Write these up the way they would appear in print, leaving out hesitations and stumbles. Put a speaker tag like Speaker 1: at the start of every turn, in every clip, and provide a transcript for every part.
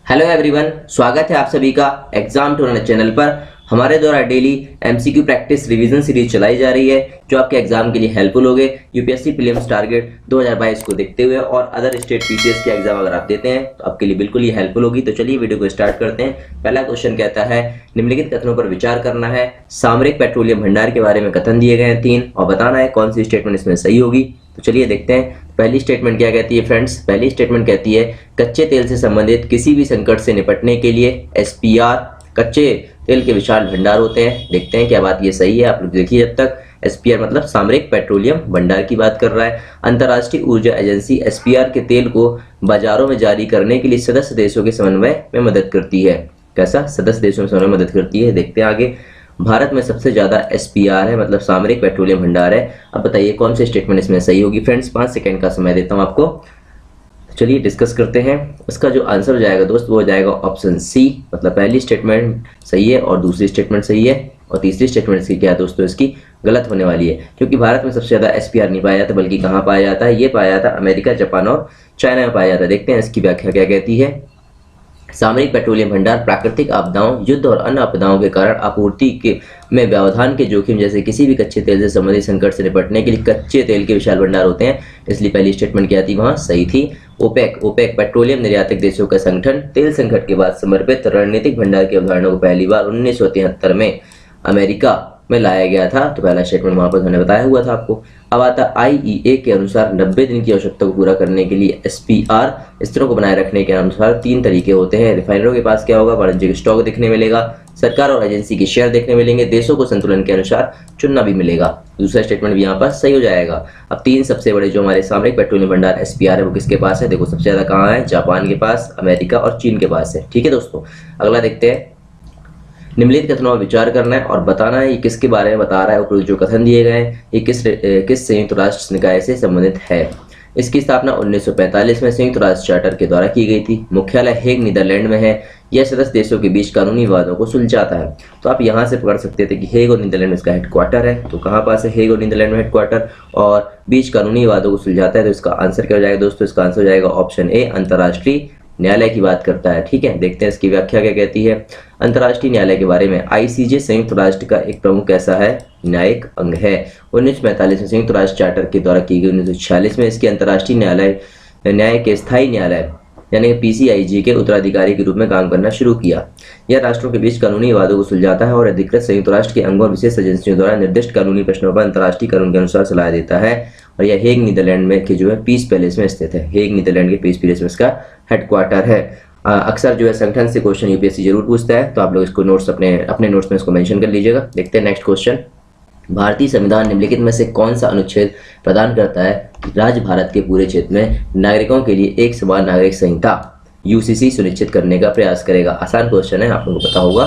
Speaker 1: Hello everyone, स्वागत है आप सभी का एग्जाम टूरर चैनल पर। हमारे द्वारा daily MCQ practice revision series चलाई जा रही है जो आपके एग्जाम के लिए हेल्पफुल होगे। यूपीएससी प्रीलिम्स टारगेट 2022 को देखते हुए और अदर स्टेट पीसीएस के एग्जाम अगर आप देते हैं तो आपके लिए बिल्कुल ये हेल्पफुल होगी। तो चलिए वीडियो को स्टार्ट करते हैं। पहला क्वेश्चन कहता है निम्नलिखित कथनों पर विचार करना है। सामरिक पेट्रोलियम भंडार के बारे में कथन दिए गए हैं 3 और बताना है कौन सी स्टेटमेंट इसमें सही होगी। तो चलिए देखते हैं पहली स्टेटमेंट क्या कहती है फ्रेंड्स। पहली स्टेटमेंट कहती है कच्चे तेल से संबंधित किसी भी संकट से निपटने के लिए एसपीआर कच्चे तेल के विशाल भंडार होते हैं। देखते हैं क्या बात ये सही है। आप लोग देखिए, जब तक एसपीआर मतलब सामरिक पेट्रोलियम भंडार की बात कर रहा है। अंतर्राष्ट्रीय ऊर्जा एजेंसी एसपीआर के तेल को बाजारों में जारी करने के लिए सदस्य देशों के समन्वय में मदद करती है। कैसा? सदस्य देशों में समन्वय में मदद करती है। देखते हैं आगे। भारत में सबसे ज्यादा एसपीआर है मतलब सामरिक पेट्रोलियम भंडार है। अब बताइए कौन सी स्टेटमेंट इसमें सही होगी फ्रेंड्स। 5 सेकंड का समय देता हूं आपको। चलिए डिस्कस करते हैं। इसका जो आंसर हो जाएगा दोस्त वो हो जाएगा ऑप्शन सी, मतलब पहली स्टेटमेंट सही है और दूसरी स्टेटमेंट सही है और तीसरी स्टेटमेंट इसकी क्या है दोस्तों, इसकी गलत होने वाली है। क्योंकि भारत में सबसे ज्यादा एसपीआर नहीं पाया जाता, बल्कि कहाँ पाया जाता है? ये पाया जाता है अमेरिका, जापान और चाइना में पाया जाता है। देखते हैं इसकी व्याख्या क्या कहती है। सामरिक पेट्रोलियम भंडार प्राकृतिक आपदाओं, युद्ध और अन्य आपदाओं के कारण आपूर्ति के में व्यवधान के जोखिम जैसे किसी भी कच्चे तेल से संबंधित संकट से निपटने के लिए कच्चे तेल के विशाल भंडार होते हैं। इसलिए पहली स्टेटमेंट क्या थी वहां सही थी। ओपेक पेट्रोलियम निर्यातक देशों का संगठन तेल संकट के बाद समर्पित रणनीतिक भंडार की अवधारणा को पहली बार 1973 में अमेरिका में लाया गया था। तो पहला स्टेटमेंट वहां पर मैंने बताया हुआ था आपको। अब आता आईईए के अनुसार 90 दिन की आवश्यकता को पूरा करने के लिए एसपीआर स्तरों को बनाए रखने के अनुसार 3 तरीके होते हैं। रिफाइनरों के पास क्या होगा? वाणिज्यिक स्टॉक देखने मिलेगा, सरकार और एजेंसी के शेयर देखने मिलेंगे, देशों को संतुलन के अनुसार चुनना भी मिलेगा। दूसरा स्टेटमेंट भी यहाँ पर सही हो जाएगा। अब 3 सबसे बड़े जो हमारे सामरिक पेट्रोलियम भंडार एसपीआर है वो किसके पास है? देखो सबसे ज्यादा कहाँ है? जापान के पास, अमेरिका और चीन के पास है। ठीक है दोस्तों, अगला देखते हैं। निम्नलिखित कथनों पर विचार करना है और बताना है ये किसके बारे में बता रहा है। उपरोक्त जो कथन दिए गए हैं ये किस संयुक्त राष्ट्र निकाय से संबंधित है। इसकी स्थापना 1945 में संयुक्त राष्ट्र चार्टर के द्वारा की गई थी। मुख्यालय हेग नीदरलैंड में है। यह सदस्य देशों के बीच कानूनी विवादों को सुलझाता है। तो आप यहाँ से पकड़ सकते थे कि हेग और नीदरलैंड में इसका हेडक्वार्टर है। तो कहाँ पास है हेग और नीदरलैंड में हेडक्वार्टर, और बीच कानूनी विवादों को सुलझाता है। तो इसका आंसर क्या हो जाएगा दोस्तों? इसका आंसर हो जाएगा ऑप्शन ए, अंतर्राष्ट्रीय न्यायालय की बात करता है। ठीक है, देखते हैं इसकी व्याख्या क्या कहती है। अंतर्राष्ट्रीय न्यायालय के बारे में आईसीजे संयुक्त राष्ट्र का एक प्रमुख ऐसा है न्यायिक अंग है। 1945 में संयुक्त राष्ट्र चार्टर के द्वारा की गई। 1946 में इसके अंतर्राष्ट्रीय न्याय के स्थायी न्यायालय यानी पीसीआईजी के उत्तराधिकारी के रूप में काम करना शुरू किया। यह राष्ट्रों के बीच कानूनी विवादों को सुलझाता है और अधिकृत संयुक्त राष्ट्र के अंगों और विशेष एजेंसियों द्वारा निर्दिष्ट कानूनी प्रश्नों पर अंतर्राष्ट्रीय कानून के अनुसार सलाह देता है। और यह हेग नीदरलैंड में के जो है पीस पैलेस में स्थित है। हेग नीदरलैंड के पीस पैलेस में इसका हेडक्वार्टर है। अक्सर जो है संगठन से क्वेश्चन यूपीएससी जरूर पूछता है, तो आप लोग इसको नोट्स अपने नोट्स में इसको मेंशन कर लीजिएगा। देखते हैं नेक्स्ट क्वेश्चन। भारतीय संविधान निम्नलिखित में से कौन सा अनुच्छेद प्रदान करता है कि राज्य भारत के पूरे क्षेत्र में नागरिकों के लिए एक समान नागरिक संहिता यूसीसी सुनिश्चित करने का प्रयास करेगा। आसान क्वेश्चन है, आप लोगों को पता होगा।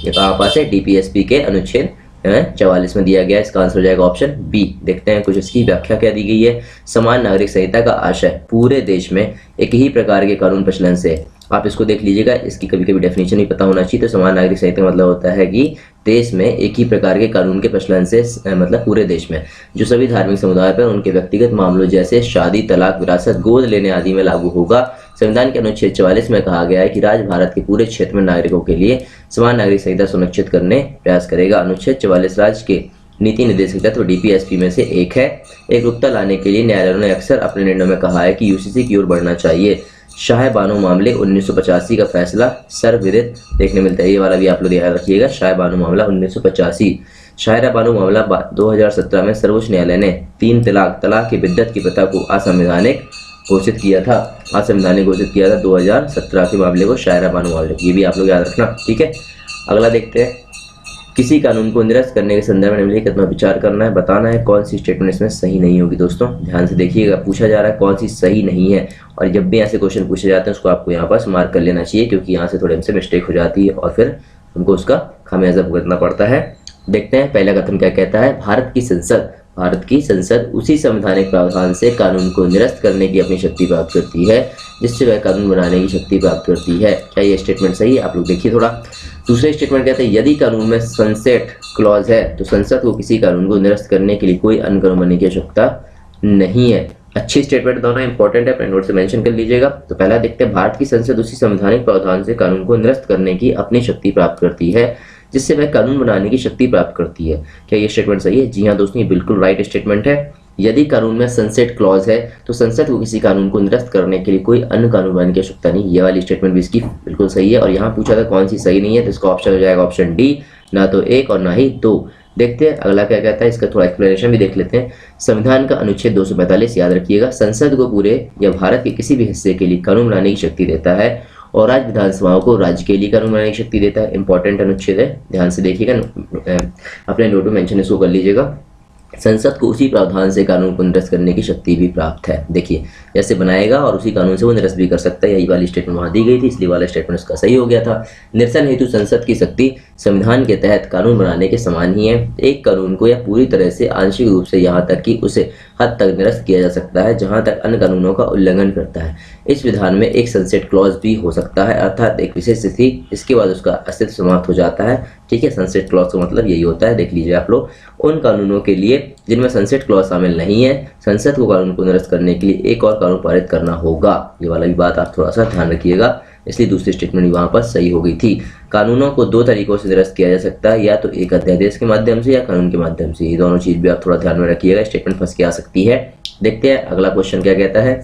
Speaker 1: ये कहाँ पास है? डीपीएसपी के अनुच्छेद 44 में दिया गया। इसका आंसर हो जाएगा ऑप्शन बी। देखते हैं कुछ इसकी व्याख्या क्या दी गई है। समान नागरिक संहिता का आशय पूरे देश में एक ही प्रकार के कानून प्रचलन से। आप इसको देख लीजिएगा, इसकी कभी कभी डेफिनेशन भी पता होना चाहिए। तो समान नागरिक संहिता का मतलब होता है कि देश में एक ही प्रकार के कानून के प्रचलन से मतलब पूरे देश में जो सभी धार्मिक समुदाय पर उनके व्यक्तिगत मामलों जैसे शादी, तलाक, विरासत, गोद लेने आदि में लागू होगा। संविधान के अनुच्छेद 44 में कहा गया है कि राज्य भारत के पूरे क्षेत्र में नागरिकों के लिए समान नागरिक संहिता सुनिश्चित करने प्रयास करेगा। अनुच्छेद 44 राज्य के नीति निर्देशक तत्व डीपीएसपी में से एक है। एकरूपता लाने के लिए न्यायालयों ने अक्सर अपने निर्णयों में कहा है कि यूसीसी की ओर बढ़ना चाहिए। शाह बानो मामले 1985 का फैसला सर्वविदित देखने मिलता है। ये वाला भी आप लोग याद रखिएगा। शाह बानो मामला 1985। शायरा बानो मामला 2017 में सर्वोच्च न्यायालय ने 3 तलाक की बिद्दत की प्रथा को असंवैधानिक घोषित किया था। असंवैधानिक घोषित किया था 2017 के मामले को, शायरा बानो मामले। ये भी आप लोग याद रखना। ठीक है, अगला देखते हैं। किसी कानून को निरस्त करने के संदर्भ में निम्नलिखित में विचार करना है। बताना है कौन सी स्टेटमेंट इसमें सही नहीं होगी। दोस्तों ध्यान से देखिएगा, पूछा जा रहा है कौन सी सही नहीं है। और जब भी ऐसे क्वेश्चन पूछे जाते हैं उसको आपको यहाँ पर मार्क कर लेना चाहिए, क्योंकि यहाँ से थोड़े हमसे मिस्टेक हो जाती है और फिर हमको उसका खामियाजा भुगतना पड़ता है। देखते हैं पहला कथन क्या कहता है। भारत की संसद उसी संवैधानिक प्रावधान से कानून को निरस्त करने की अपनी शक्ति प्राप्त करती है जिससे वह कानून बनाने की शक्ति प्राप्त करती है। क्या ये स्टेटमेंट सही है? आप लोग देखिए थोड़ा। दूसरे स्टेटमेंट कहते हैं यदि कानून में सनसेट क्लॉज है तो संसद को किसी कानून को निरस्त करने के लिए कोई अनुक्रमण की आवश्यकता नहीं है। अच्छी स्टेटमेंट दोनों इंपॉर्टेंट है, अपने नोट से मेंशन कर लीजिएगा। तो पहला देखते हैं, भारत की संसद उसी संवैधानिक प्रावधान से कानून को निरस्त करने की अपनी शक्ति प्राप्त करती है जिससे वह कानून बनाने की शक्ति प्राप्त करती है। क्या ये स्टेटमेंट सही है? जी हाँ दोस्तों, ये बिल्कुल राइट स्टेटमेंट है। यदि कानून में सनसेट क्लॉज है तो संसद को किसी कानून को निरस्त करने के लिए कोई अन्य कानून बनाने की आवश्यकता नहीं। ये वाली स्टेटमेंट भी इसकी बिल्कुल सही है। और यहाँ पूछा था कौन सी सही नहीं है, तो इसका ऑप्शन हो जाएगा ऑप्शन डी, ना तो 1 और ना ही 2। देखते हैं अगला क्या कहता है, इसका थोड़ा एक्सप्लेनेशन भी देख लेते हैं। संविधान का अनुच्छेद 245 याद रखिएगा, संसद को पूरे या भारत के किसी भी हिस्से के लिए कानून बनाने की शक्ति देता है और राज्य विधानसभाओं को राज्य के लिए कानून बनाने की शक्ति देता है। इंपॉर्टेंट अनुच्छेद है, ध्यान से देखिएगा, अपने नोट में मेंशन इसको कर लीजिएगा। संसद को उसी प्रावधान से कानून को निरस्त करने की शक्ति भी प्राप्त है। देखिए जैसे बनाएगा और उसी कानून से वो निरस्त भी कर सकता है। यही वाली स्टेटमेंट वहां दी गई थी, इसलिए वाला स्टेटमेंट उसका सही हो गया था। निरसन हेतु संसद की शक्ति संविधान के तहत कानून बनाने के समान ही है। एक कानून को या पूरी तरह से आंशिक रूप से यहाँ तक कि उसे हद तक निरस्त किया जा सकता है जहाँ तक अन्य कानूनों का उल्लंघन करता है। इस विधान में एक सनसेट क्लॉज भी हो सकता है, अर्थात एक विशेष स्थिति इसके बाद उसका अस्तित्व समाप्त हो जाता है। ठीक है, सनसेट क्लॉज का मतलब यही होता है। देख लीजिए आप लोग, उन कानूनों के लिए जिनमें सनसेट क्लॉज शामिल नहीं है, संसद को कानून को निरस्त करने के लिए एक और कानून पारित करना होगा। ये वाला भी बात आप थोड़ा सा ध्यान रखिएगा, इसलिए दूसरी स्टेटमेंट वहां पर सही हो गई थी। कानूनों को 2 तरीकों से निरस्त किया जा सकता है, या तो एक अध्यादेश के माध्यम से या कानून के माध्यम से। ये दोनों चीज भी आप थोड़ा ध्यान में रखिएगा, स्टेटमेंट फंस के आ सकती है। देखते हैं अगला क्वेश्चन क्या कहता है।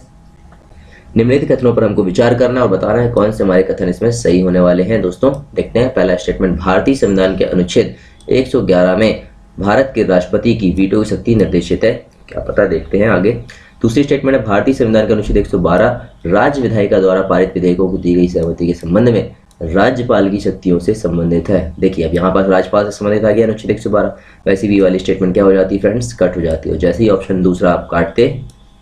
Speaker 1: निम्नलिखित कथनों पर हमको विचार करना और बताना है कौन से हमारे कथन इसमें सही होने वाले हैं। दोस्तों देखते हैं, पहला स्टेटमेंट, भारतीय संविधान के अनुच्छेद 111 में भारत के राष्ट्रपति की वीटो की शक्ति निर्देशित है। क्या पता, देखते हैं आगे। दूसरी स्टेटमेंट है, भारतीय संविधान के अनुच्छेद 112 राज्य विधायिका द्वारा पारित विधेयकों को दी गई सहमति के संबंध में राज्यपाल की शक्तियों से संबंधित है। देखिए अब यहाँ पर राज्यपाल से संबंधित आ गया अनुच्छेद 112। वैसे भी वाली स्टेटमेंट क्या हो जाती है फ्रेंड्स, कट हो जाती है। जैसे ही ऑप्शन दूसरा आप काटते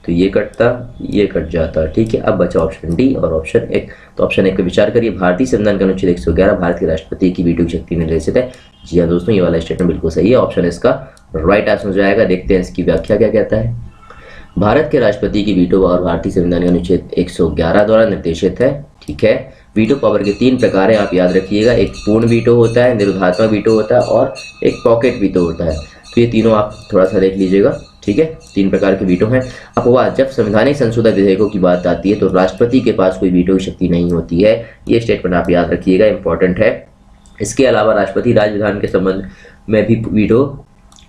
Speaker 1: तो ये कटता, ये कट जाता। ठीक है, अब बचा ऑप्शन डी और ऑप्शन 1। तो ऑप्शन 1 पे विचार करिए, भारतीय संविधान का अनुच्छेद 111 भारत के राष्ट्रपति की वीटो की शक्ति निर्देशित है। जी हाँ दोस्तों, ये वाला स्टेटमेंट बिल्कुल सही है, ऑप्शन इसका राइट आंसर हो जाएगा। देखते हैं इसकी व्याख्या क्या कहता है। भारत के राष्ट्रपति की वीटो और भारतीय संविधान के अनुच्छेद 111 द्वारा निर्देशित है। ठीक है, वीटो पावर के 3 प्रकार हैं, आप याद रखिएगा। एक पूर्ण वीटो होता है, निरोधात्मक वीटो होता है और एक पॉकेट वीटो होता है। तो ये तीनों आप थोड़ा सा देख लीजिएगा। ठीक है, 3 प्रकार के वीटो हैं। अपवाद, जब संवैधानिक संशोधन विधेयकों की बात आती है तो राष्ट्रपति के पास कोई वीटो की शक्ति नहीं होती है। ये स्टेटमेंट आप याद रखिएगा, इंपॉर्टेंट है। इसके अलावा राष्ट्रपति राज्य विधान के संबंध में भी वीटो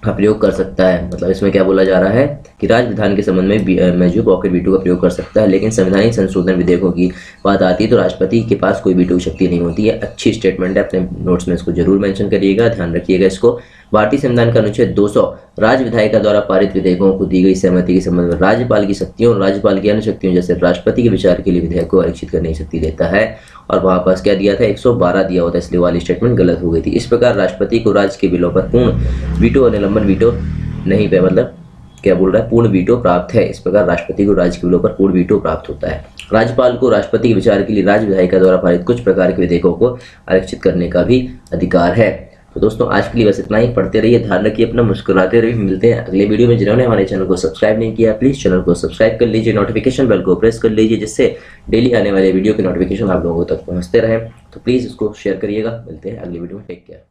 Speaker 1: का प्रयोग कर सकता है। मतलब इसमें क्या बोला जा रहा है कि राज्य विधान के संबंध में जो पॉकेट वीटो का प्रयोग कर सकता है, लेकिन संवैधानिक संशोधन विधेयकों की बात आती है तो राष्ट्रपति के पास कोई वीटो शक्ति नहीं होती है। अच्छी स्टेटमेंट है, अपने नोट्स में इसको जरूर मेंशन करिएगा, ध्यान रखिएगा इसको। भारतीय संविधान का अनुच्छेद 200 राज्य विधायिका द्वारा पारित विधेयकों को दी गई सहमति के संबंध में राज्यपाल की शक्तियों और राज्यपाल की अन्य शक्तियों जैसे राष्ट्रपति के विचार के लिए विधेयक को आरक्षित करने की शक्ति देता है। और वहां पास क्या दिया था, 112 दिया होता है, इसलिए वाली स्टेटमेंट गलत हो गई थी। इस प्रकार राष्ट्रपति को राज्य के बिलों पर पूर्ण वीटो और निलंबन वीटो नहीं पे, मतलब क्या बोल रहा है, पूर्ण वीटो प्राप्त है। इस प्रकार राष्ट्रपति को राज्य के बिलों पर पूर्ण वीटो प्राप्त होता है। राज्यपाल को राष्ट्रपति के विचार के लिए राज्य विधायिका द्वारा पारित कुछ प्रकार के विधेयकों को आरक्षित करने का भी अधिकार है। तो दोस्तों आज के लिए बस इतना ही, पढ़ते रहिए, ध्यान रखिए अपना, मुस्कुराते रहिए। मिलते हैं अगले वीडियो में। जिन्होंने हमारे चैनल को सब्सक्राइब नहीं किया प्लीज चैनल को सब्सक्राइब कर लीजिए, नोटिफिकेशन बेल को प्रेस कर लीजिए जिससे डेली आने वाले वीडियो के नोटिफिकेशन आप लोगों तक पहुंचते रहे। तो प्लीज इसको शेयर करिएगा। मिलते हैं अगले वीडियो में, टेक केयर।